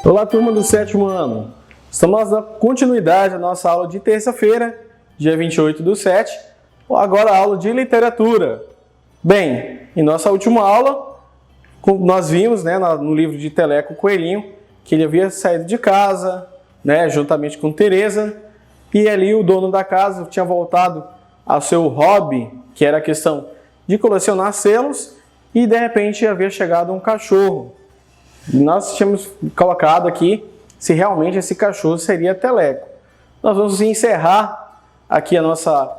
Olá, turma do 7º ano. Estamos na continuidade da nossa aula de terça-feira, dia 28/7, agora a aula de literatura. Bem, em nossa última aula, nós vimos no livro de Teleco Coelhinho que ele havia saído de casa, juntamente com Teresa, e ali o dono da casa tinha voltado ao seu hobby, que era a questão de colecionar selos, e de repente havia chegado um cachorro. Nós tínhamos colocado aqui se realmente esse cachorro seria Teleco. Nós vamos encerrar aqui a nossa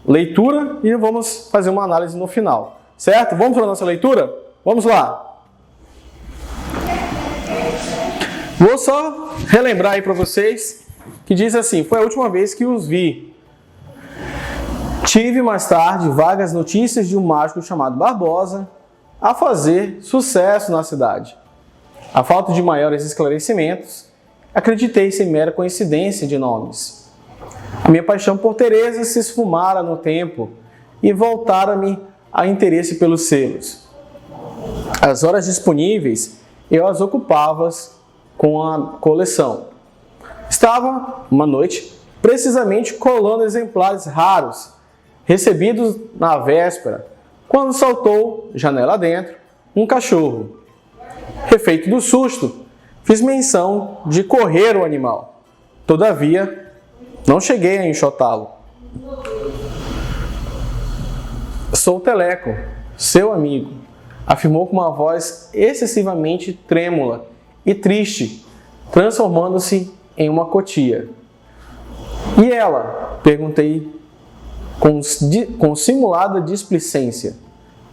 leitura e vamos fazer uma análise no final, certo? Vamos para a nossa leitura? Vamos lá! Vou só relembrar aí para vocês que diz assim: foi a última vez que os vi. Tive mais tarde vagas notícias de um mágico chamado Barbosa a fazer sucesso na cidade. A falta de maiores esclarecimentos, acreditei ser mera coincidência de nomes. A minha paixão por Teresa se esfumara no tempo e voltara-me a interesse pelos selos. As horas disponíveis eu as ocupava com a coleção. Estava, uma noite, precisamente colando exemplares raros, recebidos na véspera, quando saltou, janela dentro, um cachorro. Refeito do susto, fiz menção de correr o animal. Todavia, não cheguei a enxotá-lo. Sou Teleco, seu amigo, afirmou com uma voz excessivamente trêmula e triste, transformando-se em uma cotia. E ela? Perguntei com simulada displicência.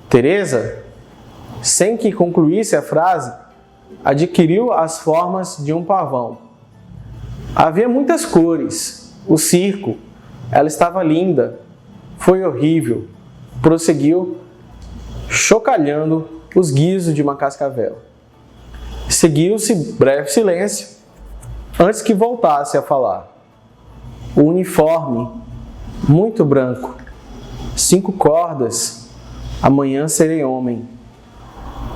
Teresa, sem que concluísse a frase, adquiriu as formas de um pavão. Havia muitas cores. O circo, ela estava linda. Foi horrível. Prosseguiu, chocalhando os guizos de uma cascavel. Seguiu-se breve silêncio, antes que voltasse a falar. O uniforme, muito branco, 5 cordas, amanhã serei homem.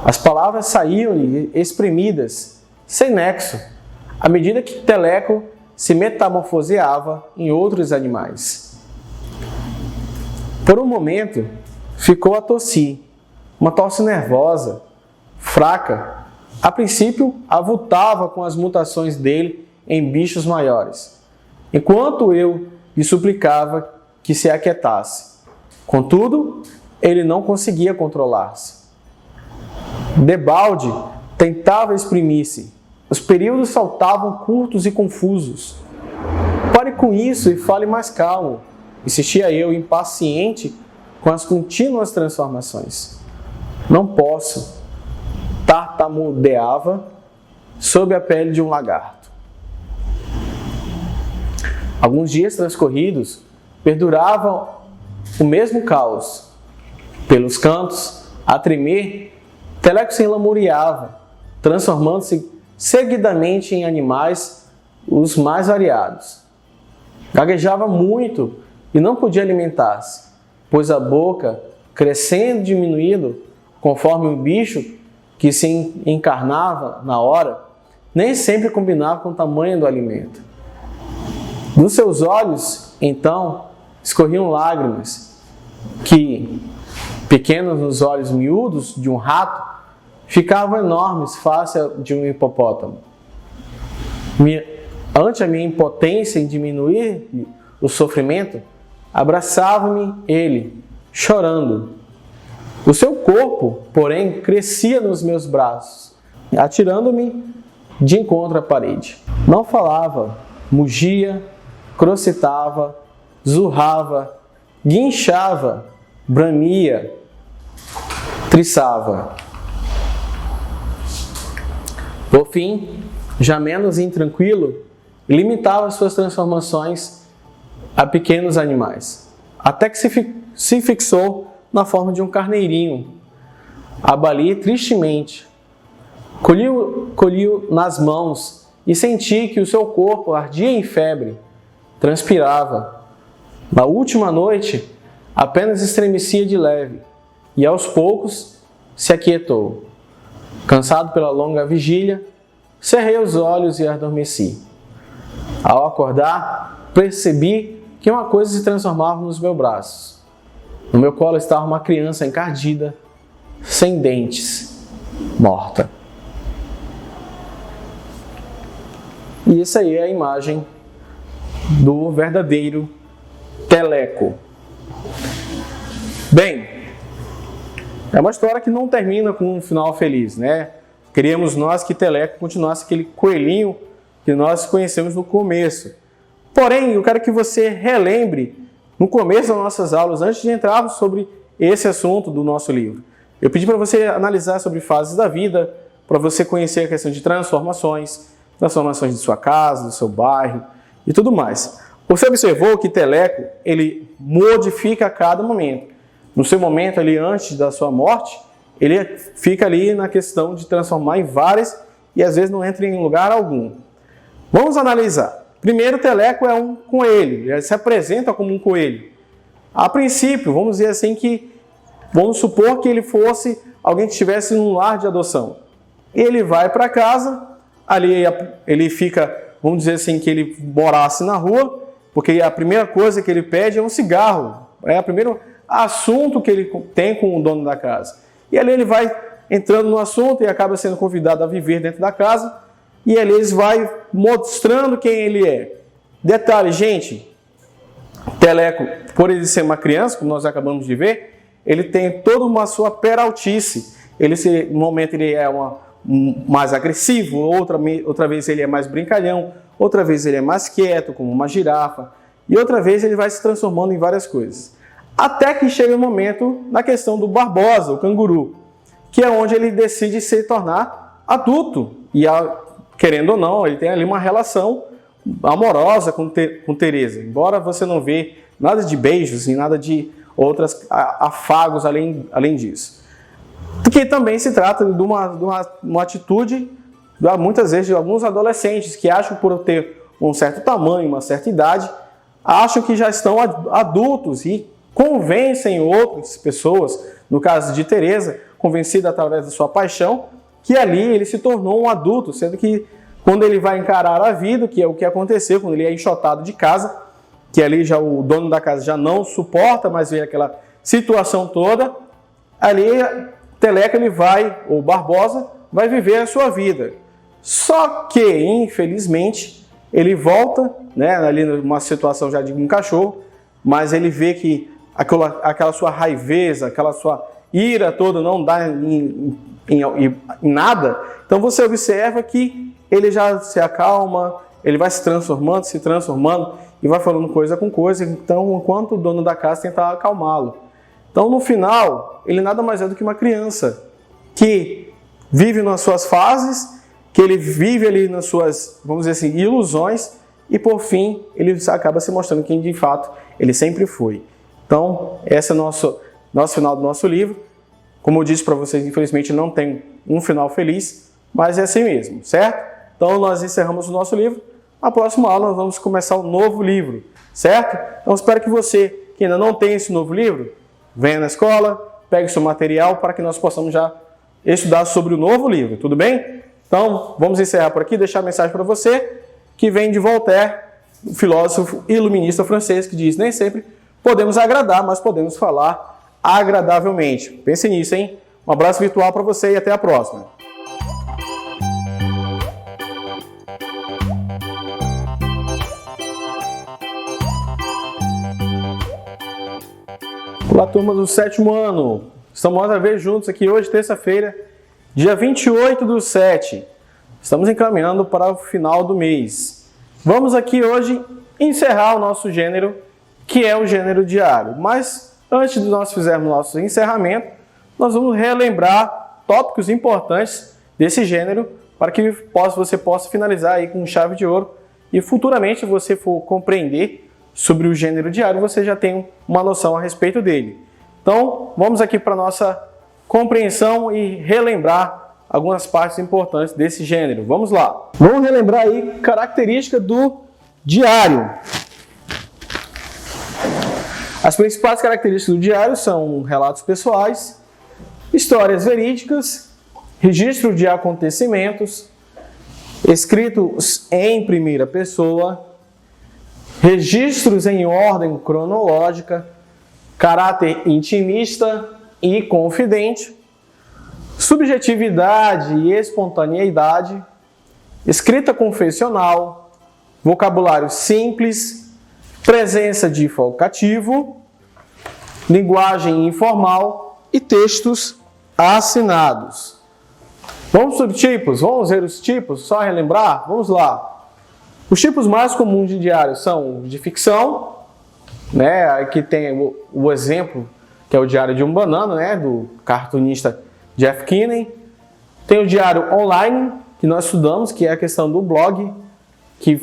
As palavras saíam-lhe espremidas, sem nexo, à medida que Teleco se metamorfoseava em outros animais. Por um momento, ficou a tossir, uma tosse nervosa, fraca. A princípio, avultava com as mutações dele em bichos maiores, enquanto eu lhe suplicava que se aquietasse. Contudo, ele não conseguia controlar-se. Debalde tentava exprimir-se. Os períodos saltavam curtos e confusos. Pare com isso e fale mais calmo, insistia eu, impaciente com as contínuas transformações. Não posso. Tartamudeava sob a pele de um lagarto. Alguns dias transcorridos, perdurava o mesmo caos. Pelos cantos, a tremer, Teleco se enlamuriava, transformando-se seguidamente em animais os mais variados. Gaguejava muito e não podia alimentar-se, pois a boca, crescendo e diminuindo, conforme o bicho que se encarnava na hora, nem sempre combinava com o tamanho do alimento. Dos seus olhos, então, escorriam lágrimas, que, pequenos nos olhos miúdos de um rato, ficavam enormes face de um hipopótamo. Ante a minha impotência em diminuir o sofrimento, abraçava-me ele, chorando. O seu corpo, porém, crescia nos meus braços, atirando-me de encontro à parede. Não falava, mugia, crocetava, zurrava, guinchava, bramia, triçava. Por fim, já menos intranquilo, limitava suas transformações a pequenos animais, até que se fixou na forma de um carneirinho. Abali tristemente, colhi-o nas mãos e senti que o seu corpo ardia em febre, transpirava. Na última noite, apenas estremecia de leve e aos poucos se aquietou. Cansado pela longa vigília, cerrei os olhos e adormeci. Ao acordar, percebi que uma coisa se transformava nos meus braços. No meu colo estava uma criança encardida, sem dentes, morta. E essa aí é a imagem do verdadeiro Teleco. Bem, é uma história que não termina com um final feliz, né? Queríamos nós que Teleco continuasse aquele coelhinho que nós conhecemos no começo. Porém, eu quero que você relembre no começo das nossas aulas, antes de entrarmos sobre esse assunto do nosso livro. Eu pedi para você analisar sobre fases da vida, para você conhecer a questão de transformações de sua casa, do seu bairro e tudo mais. Você observou que Teleco, ele modifica a cada momento. No seu momento ali antes da sua morte, ele fica ali na questão de transformar em várias e às vezes não entra em lugar algum. Vamos analisar. Primeiro, Teleco é um coelho, ele se apresenta como um coelho. A princípio, vamos dizer assim vamos supor que ele fosse alguém que estivesse num lar de adoção. Ele vai para casa, ali ele fica, vamos dizer assim, que ele morasse na rua, porque a primeira coisa que ele pede é um cigarro. É o primeiro assunto que ele tem com o dono da casa. E ali ele vai entrando no assunto e acaba sendo convidado a viver dentro da casa. E ali eles vai mostrando quem ele é. Detalhe, gente, Teleco, por ele ser uma criança, como nós acabamos de ver, ele tem toda uma sua peraltice. No momento ele é mais agressivo, outra vez ele é mais brincalhão, outra vez ele é mais quieto, como uma girafa, e outra vez ele vai se transformando em várias coisas. Até que chega o momento na questão do Barbosa, o canguru, que é onde ele decide se tornar adulto. E querendo ou não, ele tem ali uma relação amorosa com Teresa. Embora você não vê nada de beijos e nada de outros afagos além disso. Que também se trata de uma atitude, muitas vezes, de alguns adolescentes que acham por ter um certo tamanho, uma certa idade, acham que já estão adultos e convencem outras pessoas, no caso de Teresa, convencida através da sua paixão, que ali ele se tornou um adulto, sendo que quando ele vai encarar a vida, que é o que aconteceu quando ele é enxotado de casa, que ali já o dono da casa já não suporta mais ver aquela situação toda, ali Teleco ou Barbosa, vai viver a sua vida. Só que, infelizmente, ele volta, né, ali numa situação já de um cachorro, mas ele vê que aquela sua raiveza, aquela sua ira toda não dá em nada. Então você observa que ele já se acalma, ele vai se transformando e vai falando coisa com coisa, então enquanto o dono da casa tenta acalmá-lo. Então no final, ele nada mais é do que uma criança que vive nas suas fases, que ele vive ali nas suas, vamos dizer assim, ilusões, e por fim ele acaba se mostrando quem de fato ele sempre foi. Então esse é o nosso final do nosso livro. Como eu disse para vocês, infelizmente não tem um final feliz, mas é assim mesmo, certo? Então nós encerramos o nosso livro. Na próxima aula nós vamos começar um novo livro, certo? Então espero que você, que ainda não tem esse novo livro, venha na escola, pegue seu material para que nós possamos já estudar sobre o novo livro, tudo bem? Então vamos encerrar por aqui, deixar a mensagem para você, que vem de Voltaire, o filósofo iluminista francês, que diz: nem sempre podemos agradar, mas podemos falar agradavelmente. Pense nisso, hein? Um abraço virtual para você e até a próxima. Olá, turma do 7º ano. Estamos outra vez juntos aqui hoje, terça-feira, dia 28/7. Estamos encaminhando para o final do mês. Vamos aqui hoje encerrar o nosso gênero, que é o gênero diário. Mas antes de nós fizermos nosso encerramento, nós vamos relembrar tópicos importantes desse gênero para que você possa finalizar aí com chave de ouro e futuramente você for compreender sobre o gênero diário, você já tem uma noção a respeito dele. Então, vamos aqui para a nossa compreensão e relembrar algumas partes importantes desse gênero. Vamos lá. Vamos relembrar aí característica do diário. As principais características do diário são relatos pessoais, histórias verídicas, registro de acontecimentos, escritos em primeira pessoa, registros em ordem cronológica, caráter intimista e confidente, subjetividade e espontaneidade, escrita confessional, vocabulário simples, presença de foco cativo, linguagem informal e textos assinados. Vamos sobre tipos? Vamos ver os tipos? Só relembrar? Vamos lá. Os tipos mais comuns de diário são de ficção, né? Aqui tem o exemplo, que é o Diário de um Banana, né? Do cartunista Jeff Kinney. Tem o diário online, que nós estudamos, que é a questão do blog, que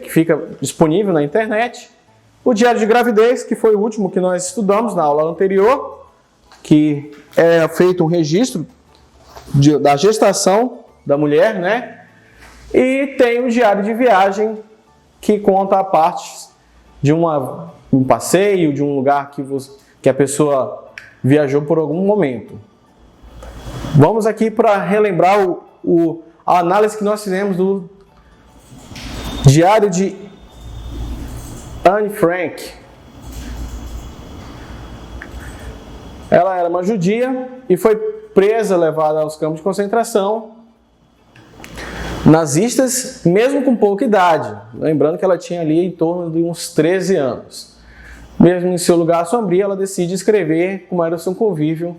fica disponível na internet. O diário de gravidez, que foi o último que nós estudamos na aula anterior, que é feito um registro da gestação da mulher, né? E tem o diário de viagem, que conta a parte de um passeio, de um lugar que a pessoa viajou por algum momento. Vamos aqui para relembrar a análise que nós fizemos do diário de Anne Frank. Ela era uma judia e foi presa, levada aos campos de concentração nazistas, mesmo com pouca idade. Lembrando que ela tinha ali em torno de uns 13 anos. Mesmo em seu lugar sombrio, ela decide escrever como era o seu convívio,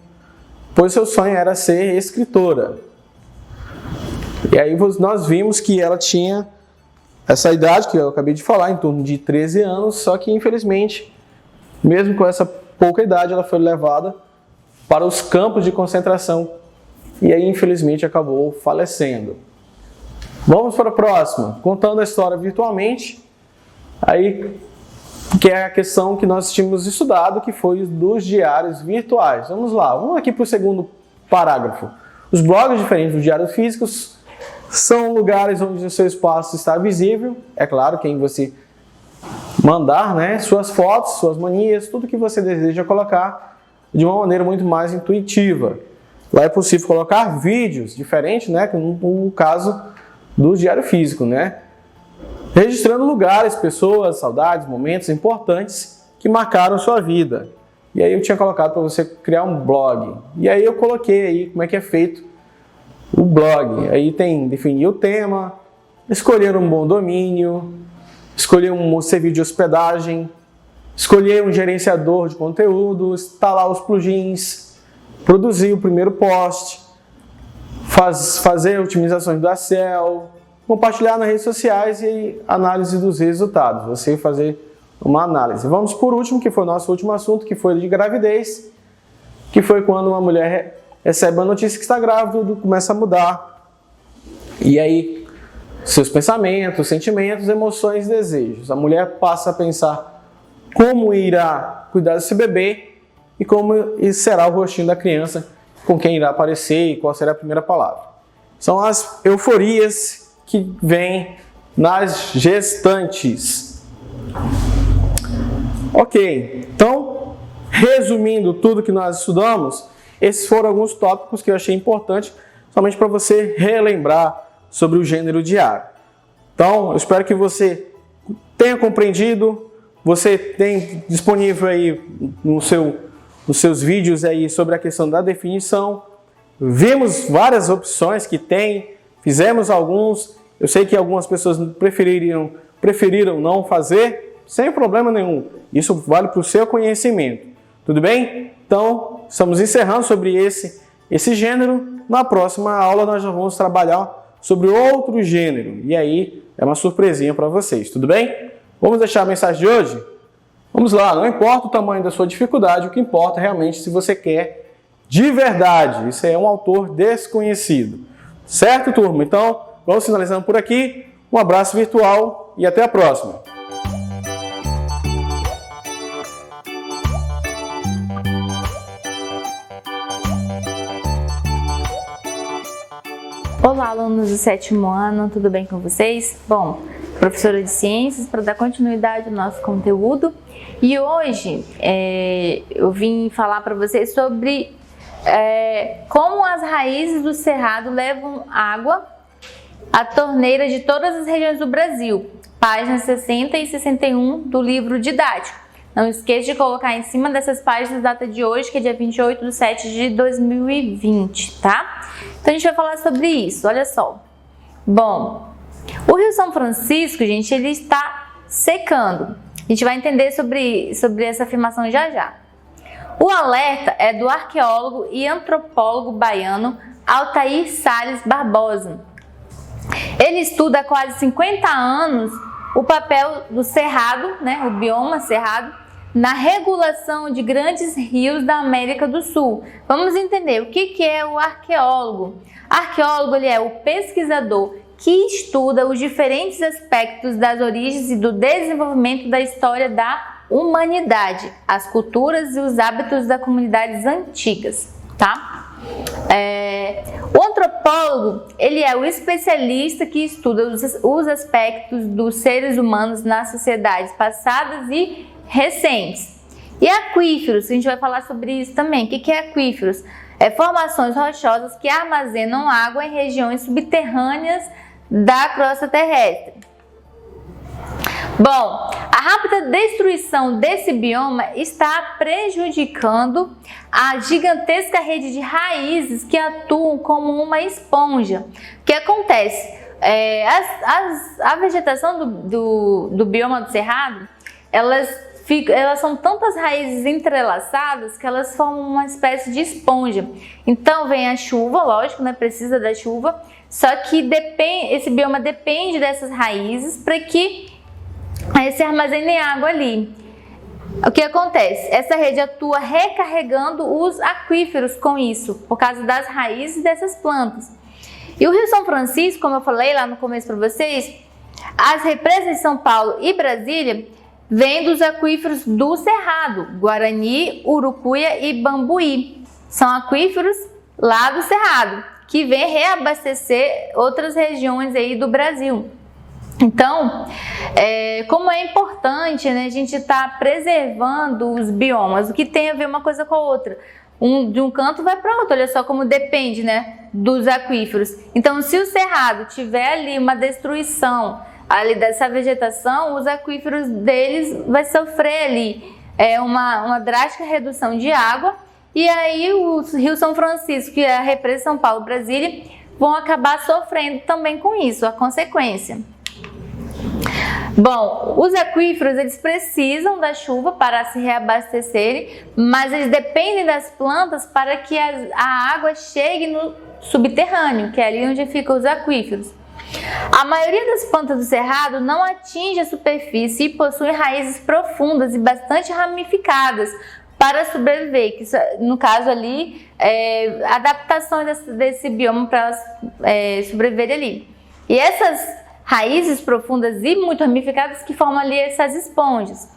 pois seu sonho era ser escritora. E aí nós vimos que ela tinha essa idade que eu acabei de falar, em torno de 13 anos, só que infelizmente, mesmo com essa pouca idade, ela foi levada para os campos de concentração e aí infelizmente acabou falecendo. Vamos para a próxima, contando a história virtualmente, aí que é a questão que nós tínhamos estudado, que foi dos diários virtuais. Vamos lá, vamos aqui para o segundo parágrafo. Os blogs, diferentes dos diários físicos, são lugares onde o seu espaço está visível. É claro, quem você mandar, né, suas fotos, suas manias, tudo que você deseja colocar de uma maneira muito mais intuitiva. Lá é possível colocar vídeos, diferente, né, no caso do diário físico, né? Registrando lugares, pessoas, saudades, momentos importantes que marcaram sua vida. E aí eu tinha colocado para você criar um blog. E aí eu coloquei aí como é que é feito o blog. Aí tem definir o tema, escolher um bom domínio, escolher um serviço de hospedagem, escolher um gerenciador de conteúdo, instalar os plugins, produzir o primeiro post, fazer otimizações do SEO, compartilhar nas redes sociais e análise dos resultados. Você fazer uma análise. Vamos por último, que foi o nosso último assunto, que foi de gravidez, que foi quando uma mulher recebe a notícia que está grávida, tudo começa a mudar. E aí, seus pensamentos, sentimentos, emoções, desejos. A mulher passa a pensar como irá cuidar desse bebê e como será o rostinho da criança, com quem irá aparecer e qual será a primeira palavra. São as euforias que vêm nas gestantes. Ok, então, resumindo tudo que nós estudamos, esses foram alguns tópicos que eu achei importante, somente para você relembrar sobre o gênero diário. Então, eu espero que você tenha compreendido, você tem disponível aí nos seus vídeos aí sobre a questão da definição. Vimos várias opções que tem, fizemos alguns. Eu sei que algumas pessoas preferiram não fazer, sem problema nenhum. Isso vale para o seu conhecimento. Tudo bem? Então, estamos encerrando sobre esse gênero. Na próxima aula nós já vamos trabalhar sobre outro gênero. E aí é uma surpresinha para vocês. Tudo bem? Vamos deixar a mensagem de hoje? Vamos lá, não importa o tamanho da sua dificuldade, o que importa realmente se você quer de verdade. Isso é um autor desconhecido. Certo, turma? Então, vamos finalizando por aqui. Um abraço virtual e até a próxima. Olá, alunos do 7º ano, tudo bem com vocês? Bom, professora de ciências, para dar continuidade ao nosso conteúdo. E hoje eu vim falar para vocês sobre como as raízes do cerrado levam água a torneira de todas as regiões do Brasil. Páginas 60 e 61 do livro didático. Não esqueça de colocar em cima dessas páginas a data de hoje, que é dia 28/7/2020, tá? Então a gente vai falar sobre isso, olha só. Bom, o Rio São Francisco, gente, ele está secando. A gente vai entender sobre essa afirmação já já. O alerta é do arqueólogo e antropólogo baiano Altair Salles Barbosa. Ele estuda há quase 50 anos o papel do cerrado, né, o bioma cerrado, na regulação de grandes rios da América do Sul. Vamos entender o que é o arqueólogo. Arqueólogo, ele é o pesquisador que estuda os diferentes aspectos das origens e do desenvolvimento da história da humanidade, as culturas e os hábitos das comunidades antigas, tá? O antropólogo, ele é o especialista que estuda os aspectos dos seres humanos nas sociedades passadas e recentes. E aquíferos, a gente vai falar sobre isso também. O que é aquíferos? Formações rochosas que armazenam água em regiões subterrâneas da crosta terrestre. Bom, a rápida destruição desse bioma está prejudicando a gigantesca rede de raízes que atuam como uma esponja. O que acontece? A vegetação do bioma do cerrado, elas são tantas raízes entrelaçadas que elas formam uma espécie de esponja. Então vem a chuva, lógico, né? Precisa da chuva, só que esse bioma depende dessas raízes para que se armazene água ali. O que acontece? Essa rede atua recarregando os aquíferos com isso, por causa das raízes dessas plantas. E o Rio São Francisco, como eu falei lá no começo para vocês, as represas de São Paulo e Brasília vêm dos aquíferos do Cerrado, Guarani, Urucuia e Bambuí. São aquíferos lá do Cerrado, que vêm reabastecer outras regiões aí do Brasil. Então, como é importante, né, a gente estar preservando os biomas, o que tem a ver uma coisa com a outra. De um canto vai para outro, olha só como depende, né, dos aquíferos. Então, se o cerrado tiver ali uma destruição ali dessa vegetação, os aquíferos deles vai sofrer ali uma drástica redução de água, e aí o Rio São Francisco e a represa São Paulo, Brasília vão acabar sofrendo também com isso, a consequência. Bom, os aquíferos, eles precisam da chuva para se reabastecerem, mas eles dependem das plantas para que a água chegue no subterrâneo, que é ali onde ficam os aquíferos. A maioria das plantas do cerrado não atinge a superfície e possui raízes profundas e bastante ramificadas para sobreviver, que no caso ali, adaptações desse bioma para elas sobreviverem ali. E essas raízes profundas e muito ramificadas que formam ali essas esponjas.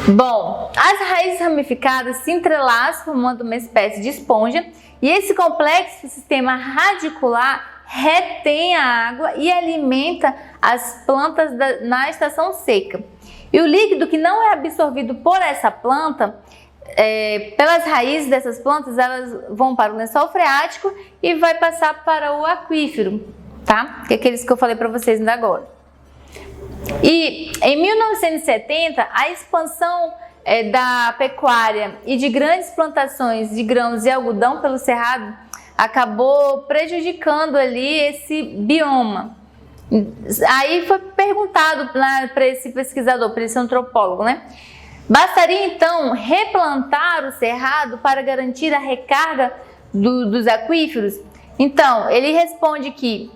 Bom, as raízes ramificadas se entrelaçam formando uma espécie de esponja, e esse complexo sistema radicular retém a água e alimenta as plantas na estação seca. E o líquido que não é absorvido por essa planta, pelas raízes dessas plantas, elas vão para o lençol freático e vai passar para o aquífero, tá? Que é aqueles que eu falei para vocês ainda agora. E em 1970, a expansão da pecuária e de grandes plantações de grãos e algodão pelo cerrado acabou prejudicando ali esse bioma. Aí foi perguntado para esse pesquisador, para esse antropólogo, né? Bastaria então replantar o cerrado para garantir a recarga dos aquíferos? Então, ele responde que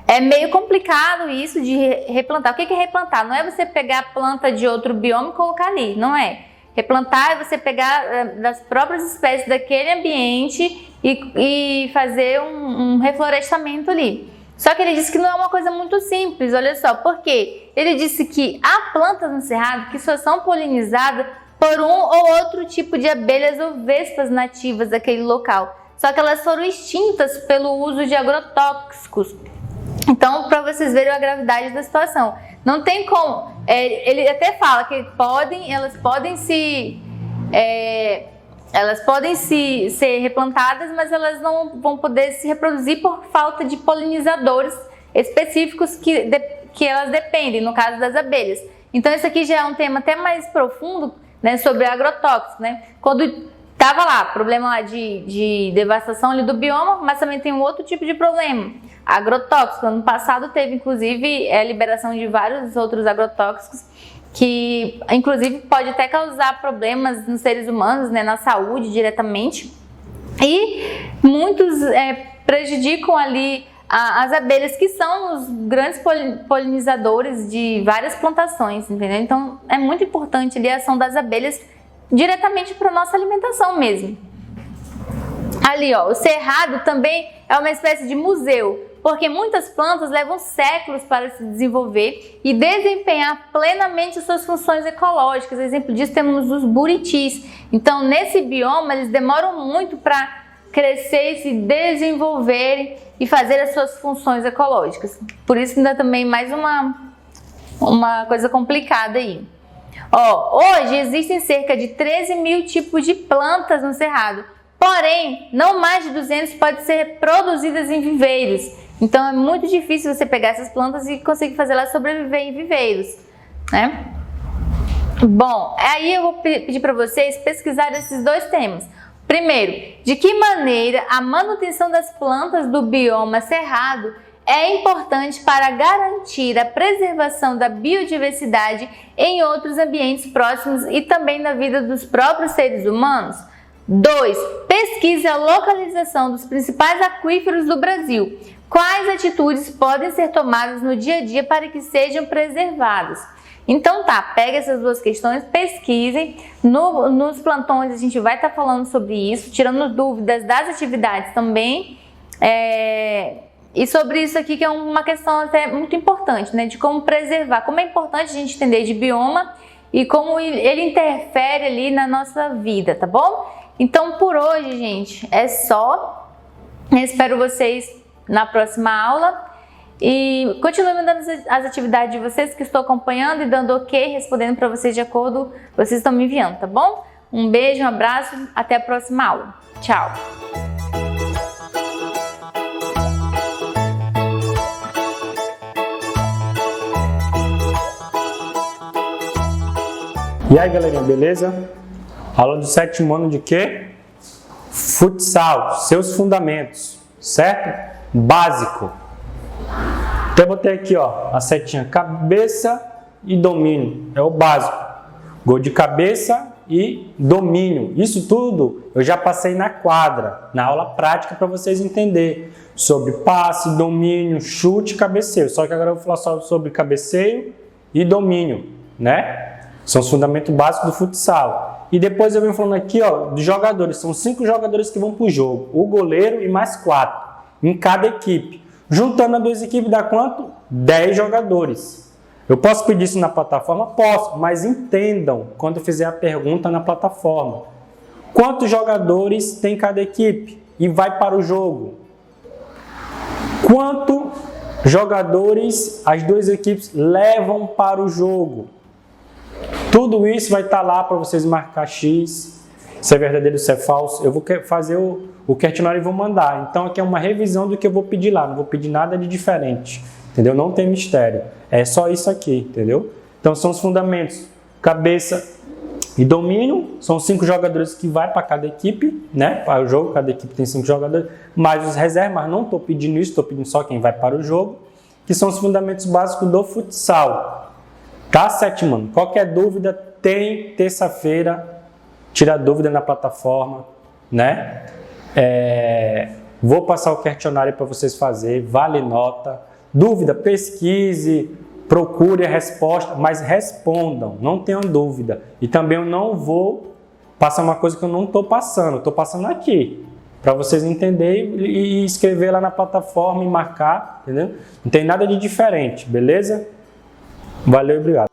é meio complicado isso de replantar. O que é replantar? Não é você pegar a planta de outro bioma e colocar ali, não é. Replantar é você pegar das próprias espécies daquele ambiente e fazer um reflorestamento ali. Só que ele disse que não é uma coisa muito simples, olha só, por quê? Ele disse que há plantas no cerrado que só são polinizadas por um ou outro tipo de abelhas ou vespas nativas daquele local. Só que elas foram extintas pelo uso de agrotóxicos. Então, para vocês verem a gravidade da situação, não tem como. Ele até fala que elas podem se Elas podem ser replantadas, mas elas não vão poder se reproduzir por falta de polinizadores específicos que elas dependem, no caso das abelhas. Então, esse aqui já é um tema até mais profundo, né, sobre agrotóxicos, né? Quando estava lá, problema lá de devastação ali do bioma, mas também tem um outro tipo de problema, agrotóxico. Ano passado teve, inclusive, a liberação de vários outros agrotóxicos que, inclusive, pode até causar problemas nos seres humanos, né, na saúde diretamente. E muitos prejudicam ali as abelhas, que são os grandes polinizadores de várias plantações, entendeu? Então, é muito importante ali a ação das abelhas diretamente para a nossa alimentação mesmo. Ali, ó, o cerrado também é uma espécie de museu, porque muitas plantas levam séculos para se desenvolver e desempenhar plenamente suas funções ecológicas. Exemplo disso temos os buritis. Então, nesse bioma, eles demoram muito para crescer e se desenvolverem e fazer as suas funções ecológicas. Por isso ainda também mais uma coisa complicada aí. Ó, hoje existem cerca de 13 mil tipos de plantas no cerrado, porém, não mais de 200 podem ser produzidas em viveiros. Então é muito difícil você pegar essas plantas e conseguir fazer elas sobreviver em viveiros, né? Bom, aí eu vou pedir para vocês pesquisarem esses dois temas. Primeiro, de que maneira a manutenção das plantas do bioma cerrado é importante para garantir a preservação da biodiversidade em outros ambientes próximos e também na vida dos próprios seres humanos. 2. Pesquise a localização dos principais aquíferos do Brasil. Quais atitudes podem ser tomadas no dia a dia para que sejam preservados? Então tá, pega essas duas questões, pesquisem. Nos plantões a gente vai estar falando sobre isso, tirando dúvidas das atividades também. E sobre isso aqui, que é uma questão até muito importante, né? De como preservar, como é importante a gente entender de bioma e como ele interfere ali na nossa vida, tá bom? Então por hoje, gente, é só. Eu espero vocês na próxima aula. E continue mandando as atividades de vocês, que estou acompanhando e dando ok, respondendo para vocês de acordo, vocês estão me enviando, tá bom? Um beijo, um abraço, até a próxima aula. Tchau! E aí, galerinha, beleza? Aula do 7º ano de quê? Futsal, seus fundamentos, certo? Básico. Até botei aqui, ó, a setinha, cabeça e domínio, é o básico. Gol de cabeça e domínio. Isso tudo eu já passei na quadra, na aula prática, para vocês entenderem sobre passe, domínio, chute e cabeceio. Só que agora eu vou falar só sobre cabeceio e domínio, né? São os fundamentos básicos do futsal. E depois eu venho falando aqui, ó, dos jogadores. São 5 jogadores que vão para o jogo. O goleiro e mais 4 em cada equipe. Juntando as duas equipes dá quanto? 10 jogadores. Eu posso pedir isso na plataforma? Posso, mas entendam quando eu fizer a pergunta na plataforma. Quantos jogadores tem cada equipe e vai para o jogo? Quantos jogadores as duas equipes levam para o jogo? Tudo isso vai estar lá para vocês marcar X, se é verdadeiro, se é falso. Eu vou fazer o questionário e vou mandar. Então aqui é uma revisão do que eu vou pedir lá. Não vou pedir nada de diferente, entendeu? Não tem mistério. É só isso aqui, entendeu? Então são os fundamentos. Cabeça e domínio. São 5 jogadores que vai para cada equipe, né? Para o jogo, cada equipe tem 5 jogadores. Mais os reservas, não estou pedindo isso, estou pedindo só quem vai para o jogo. Que são os fundamentos básicos do futsal. Tá, 7º ano? Qualquer dúvida, tem terça-feira. Tira dúvida na plataforma, né? Vou passar o questionário para vocês fazerem, vale nota. Dúvida, pesquise, procure a resposta, mas respondam, não tenham dúvida. E também eu não vou passar uma coisa que eu não estou passando aqui, para vocês entenderem e escrever lá na plataforma e marcar, entendeu? Não tem nada de diferente, beleza? Valeu e obrigado.